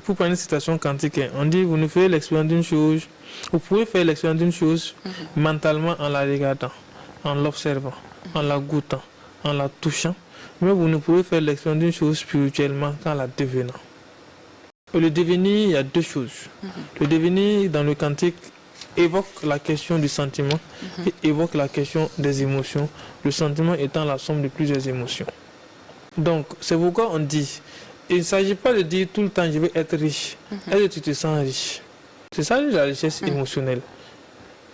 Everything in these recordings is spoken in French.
Pour prendre une citation quantique, on dit vous ne ferez l'expérience d'une chose, vous pouvez faire l'expérience d'une chose mentalement en la regardant, en l'observant, en la goûtant, en la touchant, mais vous ne pouvez faire l'expérience d'une chose spirituellement qu'en la devenant. Et le devenir, il y a deux choses. Le devenir dans le quantique évoque la question du sentiment et évoque la question des émotions, le sentiment étant la somme de plusieurs émotions. Donc, c'est pourquoi on dit, il ne s'agit pas de dire tout le temps je vais être riche. Est-ce que tu te sens riche? C'est ça la richesse émotionnelle.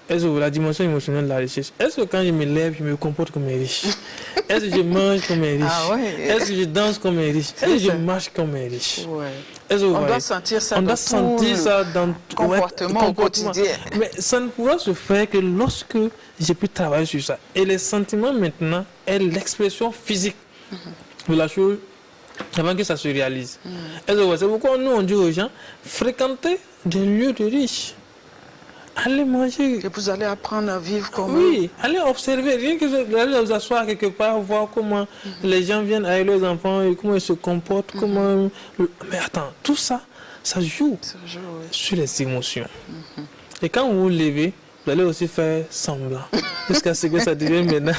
Est-ce que la dimension émotionnelle de la richesse? Est-ce que quand je me lève, je me comporte comme un riche? Est-ce que je mange comme un riche? Ah ouais. Est-ce que je danse comme un riche? Est-ce que je marche comme un riche? Ouais. On doit sentir ça dans le comportement au quotidien. Mais ça ne pourra se faire que lorsque j'ai pu travailler sur ça. Et les sentiments maintenant est l'expression physique de la chose avant que ça se réalise. C'est pourquoi nous on dit aux gens, fréquentez des lieux de riches. Allez manger. Et vous allez apprendre à vivre comme Oui, allez observer, rien que allez vous asseoir quelque part, voir comment les gens viennent avec leurs enfants, et comment ils se comportent, comment... Mais attends, tout ça, ça joue sur les émotions. Et quand vous vous levez, vous allez aussi faire semblant, jusqu'à ce que ça devienne maintenant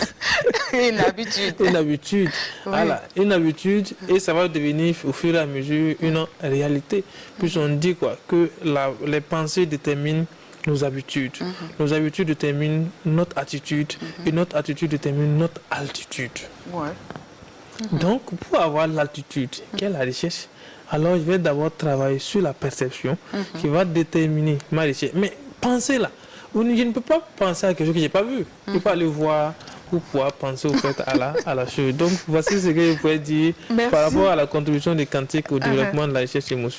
une habitude. Une habitude, voilà, une habitude, et ça va devenir au fur et à mesure une réalité. Puis on dit quoi, que les pensées déterminent nos habitudes. Nos habitudes déterminent notre attitude et notre attitude détermine notre altitude. Donc, pour avoir l'altitude, qui est la richesse, alors je vais d'abord travailler sur la perception qui va déterminer ma richesse. Mais pensez là, je ne peux pas penser à quelque chose que je n'ai pas vu. Il faut aller voir pour pouvoir penser au fait à la chose. Donc, voici ce que je pourrais dire par rapport à la contribution des quantiques au développement de la richesse émotionnelle.